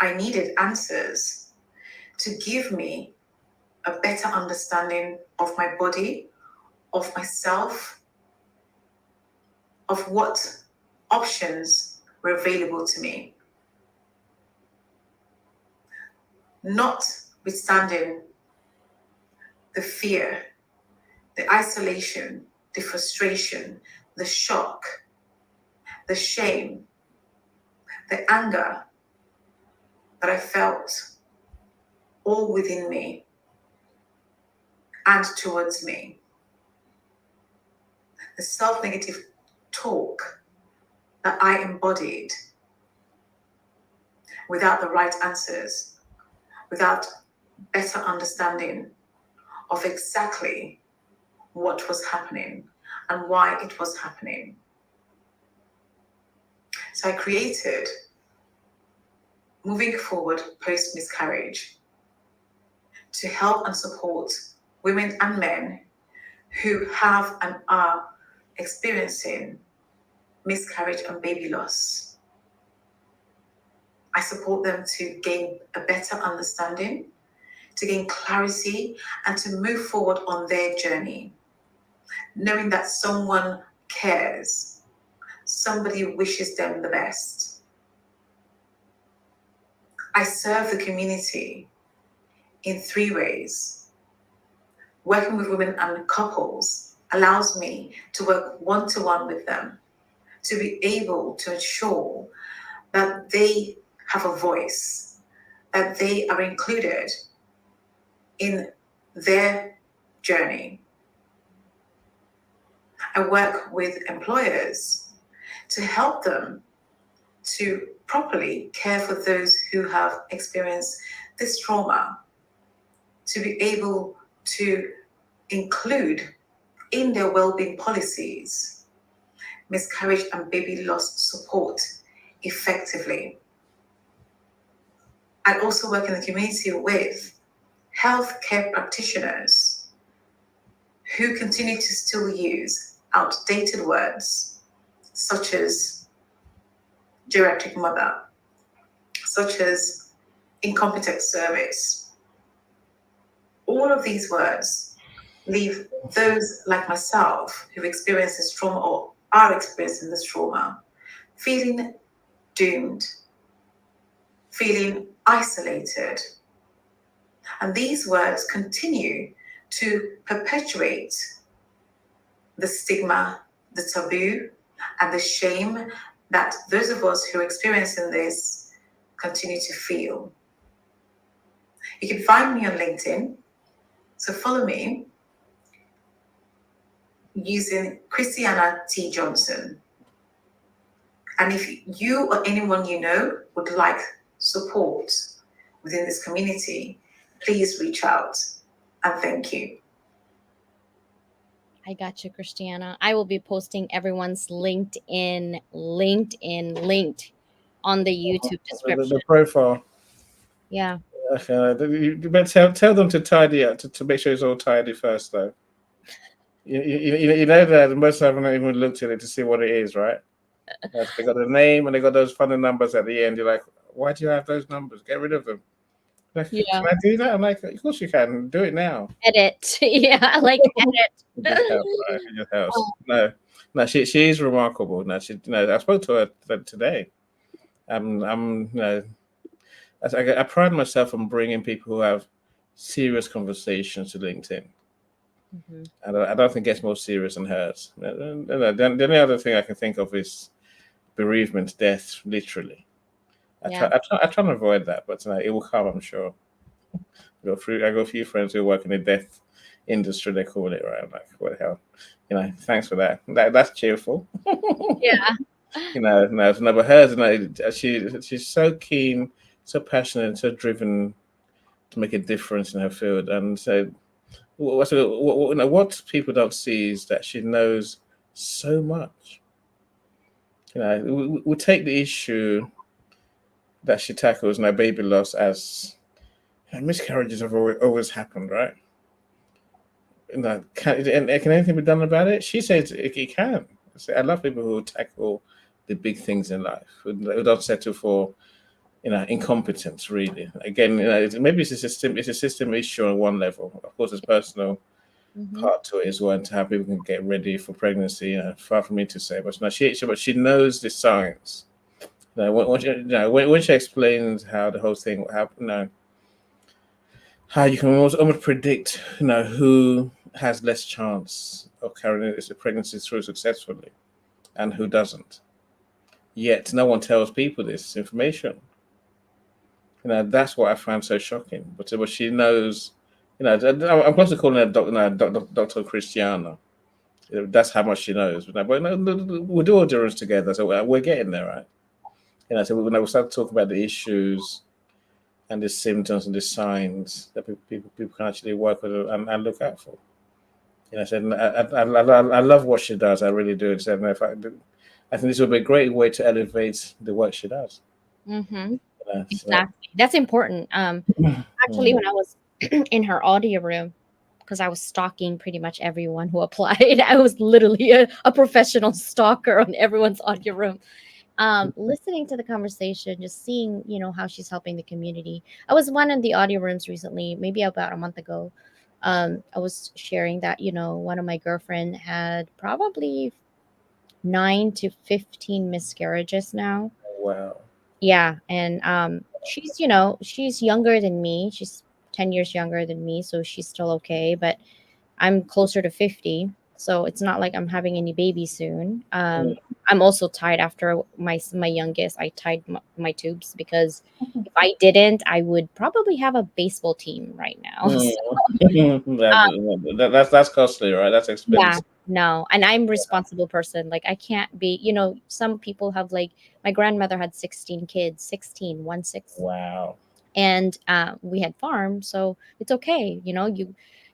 [SPEAKER 7] I needed answers to give me a better understanding of my body, of myself, of what options were available to me. Notwithstanding the fear, the isolation, the frustration, the shock, the shame, the anger that I felt all within me and towards me. The self-negative talk that I embodied without the right answers, without better understanding of exactly what was happening and why it was happening. So I created Moving Forward Post Miscarriage to help and support women and men who have and are experiencing miscarriage and baby loss. I support them to gain a better understanding, to gain clarity, and to move forward on their journey, knowing that someone cares, somebody wishes them the best. I serve the community in 3 ways. Working with women and couples allows me to work one-to-one with them, to be able to ensure that they have a voice, that they are included in their journey. I work with employers to help them to properly care for those who have experienced this trauma, to be able to include in their well-being policies miscarriage and baby loss support effectively. I also work in the community with healthcare practitioners who continue to still use outdated words such as geriatric mother, such as incompetent service. All of these words leave those like myself who've experienced this trauma or are experiencing this trauma feeling doomed, feeling isolated. And these words continue to perpetuate the stigma, the taboo, and the shame that those of us who are experiencing this continue to feel. You can find me on LinkedIn, so follow me using Christiana T. Johnson. And if you or anyone you know would like support within this community, please reach out. And thank you.
[SPEAKER 1] I got you, Christiana. I will be posting everyone's LinkedIn linked on the YouTube description.
[SPEAKER 2] The profile.
[SPEAKER 1] Yeah.
[SPEAKER 2] You better tell them to tidy up, to make sure it's all tidy first, though. You know that most haven't even looked at it to see what it is, right? They got the name and they got those funny numbers at the end. You're like, why do you have those numbers? Get rid of them. Like,
[SPEAKER 1] Yeah.
[SPEAKER 2] can I do that? I'm like, of course you can. Do it now.
[SPEAKER 1] Edit. Yeah, like edit.
[SPEAKER 2] It just helps, right? It just helps. No, she is remarkable. No, I spoke to her today. I pride myself on bringing people who have serious conversations to LinkedIn.
[SPEAKER 1] Mm-hmm.
[SPEAKER 2] I don't think it gets more serious than hers. The only other thing I can think of is bereavement, death, literally. I try to avoid that, but it will come, I'm sure. I got a few friends who work in the death industry, they call it, right? I'm like, what the hell? Thanks for that. That's cheerful.
[SPEAKER 1] Yeah.
[SPEAKER 2] No, but hers, she's so keen, so passionate, and so driven to make a difference in her field. And so, what people don't see is that she knows so much. We take the issue that she tackles now, baby loss, as miscarriages have always happened, right? Can anything be done about it? She says it can. I love people who tackle the big things in life, who don't settle for incompetence. Really, again, maybe it's a system issue on one level. Of course, there's personal part to it as well, and to how people can get ready for pregnancy. Far from me to say, but she knows the science. When she explains how the whole thing happened, how you can almost predict, who has less chance of carrying this pregnancy through successfully, and who doesn't. Yet no one tells people this information. That's what I find so shocking. But she knows. I'm close to calling her Dr. Christiana. That's how much she knows. But we'll do all endurance together, so we're getting there, right? So when we start to talk about the issues and the symptoms and the signs that people can actually work with and look out for. I said, I love what she does. I really do. I said, no, I think this would be a great way to elevate the work she does.
[SPEAKER 1] Mm-hmm.
[SPEAKER 2] So,
[SPEAKER 1] Exactly. That's important. Actually, when I was in her audio room, because I was stalking pretty much everyone who applied, I was literally a professional stalker on everyone's audio room. Listening to the conversation, just seeing, how she's helping the community. I was one in the audio rooms recently, maybe about a month ago. I was sharing that, one of my girlfriend had probably 9 to 15 miscarriages now.
[SPEAKER 2] wow.
[SPEAKER 1] Yeah, and she's younger than me. She's 10 years younger than me, so she's still okay, but I'm closer to 50, so it's not like I'm having any babies soon. I'm also tied after my youngest. I tied my tubes because if I didn't, I would probably have a baseball team right now.
[SPEAKER 2] That's costly, right? That's
[SPEAKER 1] Yeah,
[SPEAKER 2] expensive.
[SPEAKER 1] no. And I'm responsible person. Like I can't be, some people have like my grandmother had 16 kids, 16, 1 6.
[SPEAKER 2] Wow.
[SPEAKER 1] And we had farm, so it's okay.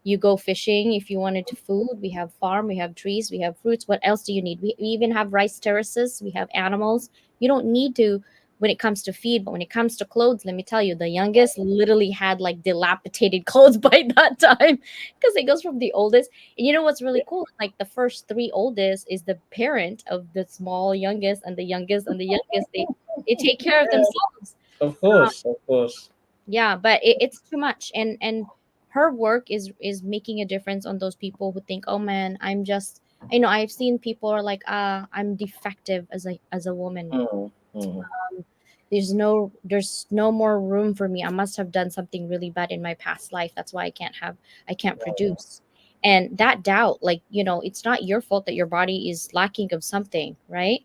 [SPEAKER 1] You go fishing if you wanted to food. We have farm, we have trees, we have fruits. What else do you need? We even have rice terraces, we have animals. You don't need to when it comes to feed, but when it comes to clothes, let me tell you, the youngest literally had like dilapidated clothes by that time because it goes from the oldest. And you know what's really cool, like the first three oldest is the parent of the small youngest, and the youngest and the youngest, they take care of themselves.
[SPEAKER 2] Of course, of course.
[SPEAKER 1] Yeah, but it's too much. And her work is making a difference on those people who think, oh man, I've seen people are like, I'm defective as a woman.
[SPEAKER 2] Mm, mm,
[SPEAKER 1] There's no more room for me. I must have done something really bad in my past life. That's why I can't produce. And that doubt, like, it's not your fault that your body is lacking of something, right?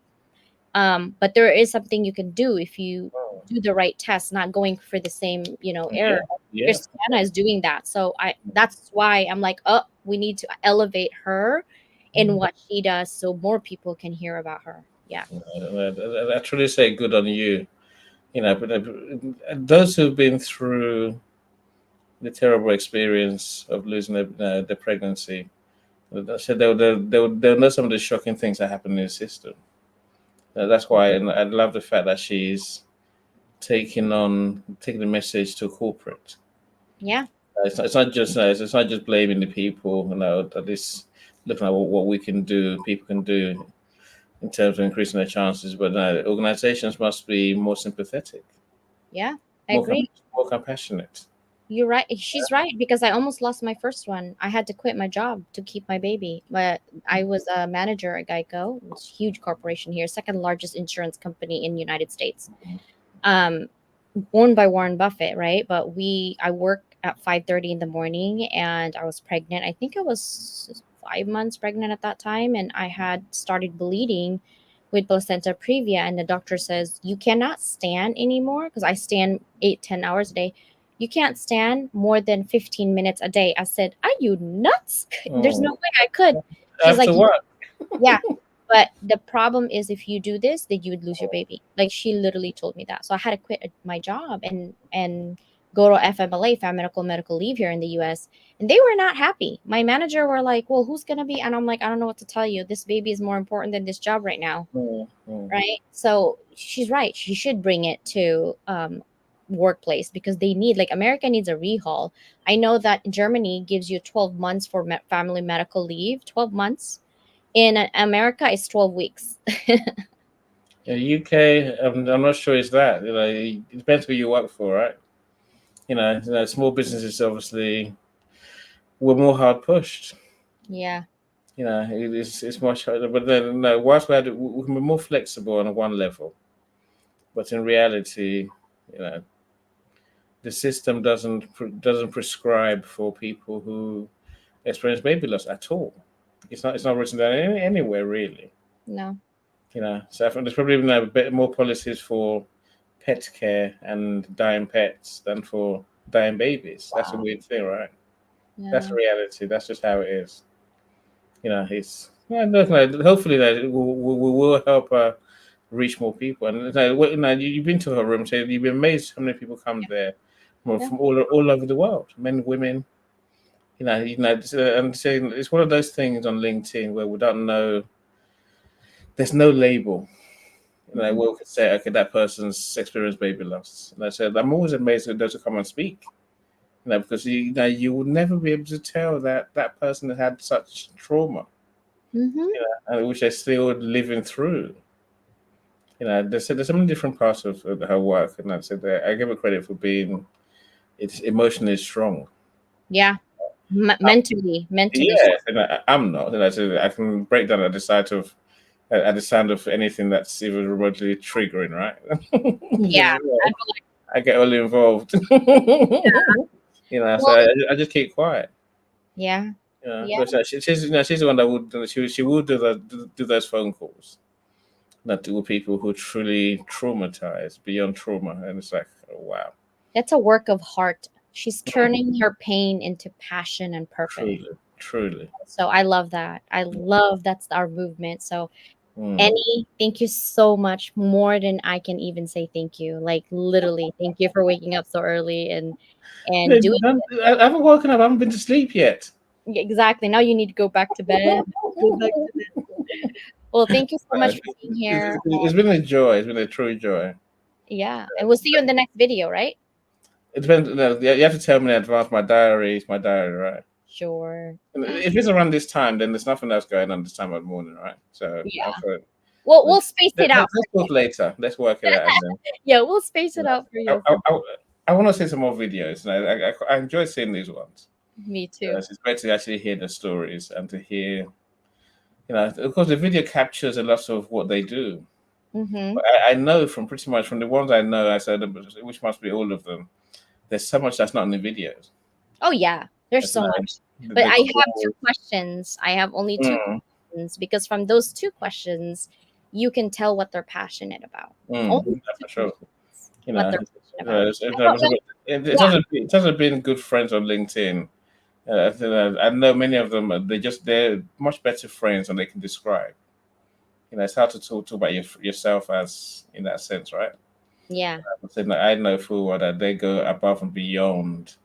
[SPEAKER 1] But there is something you can do if you
[SPEAKER 2] mm.
[SPEAKER 1] do the right test, not going for the same,
[SPEAKER 2] Yeah,
[SPEAKER 1] error.
[SPEAKER 2] yeah.
[SPEAKER 1] Christiana is doing that. So that's why I'm like, oh, we need to elevate her in what she does so more people can hear about her. Yeah.
[SPEAKER 2] I truly say good on you. But those who've been through the terrible experience of losing the pregnancy, I said they'll know some of the shocking things that happen in the system. That's why, and I love the fact that she's taking the message to corporate.
[SPEAKER 1] Yeah.
[SPEAKER 2] It's not just blaming the people. That is looking at what we can do, people can do in terms of increasing their chances. But organizations must be more sympathetic,
[SPEAKER 1] Yeah. I
[SPEAKER 2] more
[SPEAKER 1] agree.
[SPEAKER 2] more compassionate.
[SPEAKER 1] You're right. She's right because I almost lost my first one. I had to quit my job to keep my baby. But I was a manager at Geico, it's a huge corporation here, second largest insurance company in the United States. Um, owned by Warren Buffett, right? But I worked at 5:30 in the morning, and I was pregnant. I think I was 5 months pregnant at that time, and I had started bleeding with placenta previa, and the doctor says you cannot stand anymore because I stand 8-10 hours a day. You can't stand more than 15 minutes a day. I said, are you nuts? There's no
[SPEAKER 2] Oh,
[SPEAKER 1] way I could. She's like,
[SPEAKER 2] after what?
[SPEAKER 1] yeah. But the problem is if you do this, then you would lose your baby. Like she literally told me that. So I had to quit my job and go to FMLA, medical leave here in the US. And they were not happy. My manager were like, well, who's gonna be? And I'm like, I don't know what to tell you. This baby is more important than this job right now.
[SPEAKER 2] Mm, mm.
[SPEAKER 1] Right. So she's right. She should bring it to workplace because they need, like, America needs a rehaul. I know that Germany gives you 12 months for family medical leave, 12 months. In America, it's 12 weeks.
[SPEAKER 2] In the UK, I'm not sure it's that. It depends who you work for, right? Small businesses obviously were more hard pushed.
[SPEAKER 1] Yeah.
[SPEAKER 2] It's much harder. But then, no, whilst we can be more flexible on one level, but in reality, you know, the system doesn't prescribe for people who experience baby loss at all. It's not written down anywhere really.
[SPEAKER 1] No.
[SPEAKER 2] So I think there's probably a bit more policies for pet care and dying pets than for dying babies. That's a weird thing, right? That's
[SPEAKER 1] Yeah.
[SPEAKER 2] the reality. That's just how it is. It's look, hopefully that we will help reach more people. And you've been to her room, so you've been amazed how many people come there
[SPEAKER 1] Yeah.
[SPEAKER 2] from all over the world, men, women, And saying it's one of those things on LinkedIn where we don't know. There's no label. Where we could say, okay, that person's experienced baby loss. And I said, I'm always amazed at those who come and speak. Because you will never be able to tell that that person had such trauma,
[SPEAKER 1] Mm-hmm.
[SPEAKER 2] and which they're still living through. There's so many different parts of her work, and I said that I give her credit for being it's emotionally strong.
[SPEAKER 1] Yeah. Mentally
[SPEAKER 2] Yes, and I'm not. And I said I can break down at the sound of anything that's even remotely triggering, right?
[SPEAKER 1] Yeah.
[SPEAKER 2] Because I get all involved. So
[SPEAKER 1] Well,
[SPEAKER 2] I just keep quiet.
[SPEAKER 1] yeah. Yeah.
[SPEAKER 2] But she's the one that would she would do those phone calls, not to people who truly traumatized beyond trauma, and it's like, oh, wow,
[SPEAKER 1] That's a work of heart. She's turning her pain into passion and purpose.
[SPEAKER 2] truly.
[SPEAKER 1] So I love that. I love that's our movement. So
[SPEAKER 2] Mm.
[SPEAKER 1] Annie, thank you so much. More than I can even say thank you. Like literally, thank you for waking up so early and doing
[SPEAKER 2] I haven't woken up. I haven't been to sleep yet.
[SPEAKER 1] exactly. Now you need to go back to bed. Go back to bed. Well, thank you so much for being here.
[SPEAKER 2] It's been a joy. It's been a true joy.
[SPEAKER 1] Yeah, and we'll see you in the next video, right?
[SPEAKER 2] It depends. You have to tell me in advance. My diary is my diary, right?
[SPEAKER 1] Sure.
[SPEAKER 2] And if it's around this time, then there's nothing else going on this time of the morning, right? So
[SPEAKER 1] Yeah.
[SPEAKER 2] for it.
[SPEAKER 1] We'll space it out.
[SPEAKER 2] Let's talk later. Let's work it out. And then,
[SPEAKER 1] Yeah, we'll space it out for you.
[SPEAKER 2] I want to see some more videos. And I enjoy seeing these ones.
[SPEAKER 1] Me too.
[SPEAKER 2] It's great to actually hear the stories and to hear, of course, the video captures a lot of what they do.
[SPEAKER 1] Mm-hmm.
[SPEAKER 2] But I know from pretty much from the ones I know, I said, which must be all of them. There's so much that's not in the videos.
[SPEAKER 1] Oh yeah, there's so much. But I have two questions. I have only two questions because from those two questions, you can tell what they're passionate about. Only
[SPEAKER 2] for sure.
[SPEAKER 1] what they're passionate about.
[SPEAKER 2] It hasn't been good friends on LinkedIn. I know many of them. They're much better friends than they can describe. It's hard to talk about yourself as in that sense, right?
[SPEAKER 1] Yeah.
[SPEAKER 2] I know full well that they go above and beyond,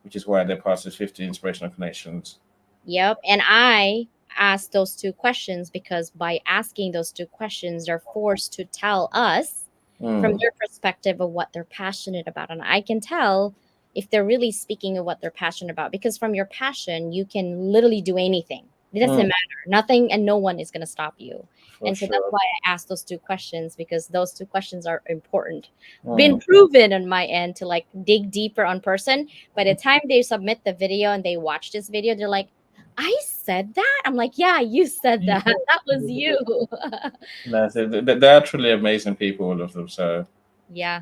[SPEAKER 2] which is why they're part of 50 Inspirational Connections.
[SPEAKER 1] Yep. And I asked those two questions because by asking those two questions, they're forced to tell us from their perspective of what they're passionate about. And I can tell if they're really speaking of what they're passionate about because from your passion, you can literally do anything. It doesn't matter. Nothing and no one is going to stop you. And so that's why I asked those two questions because those two questions are important. Been proven on my end to like dig deeper on person. By the time they submit the video and they watch this video, they're like, I said that? I'm like, yeah, you said that. That was you.
[SPEAKER 2] They're truly amazing people, all of them. So
[SPEAKER 1] yeah.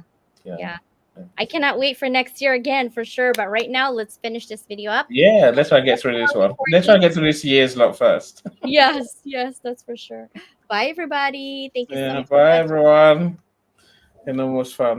[SPEAKER 1] I cannot wait for next year again for sure. But right now, let's finish this video up.
[SPEAKER 2] Yeah, let's try to get through this one. Let's try to get through this year's lot first.
[SPEAKER 1] Yes, that's for sure. Bye, everybody. Thank you so much.
[SPEAKER 2] Bye, everyone. And almost fun.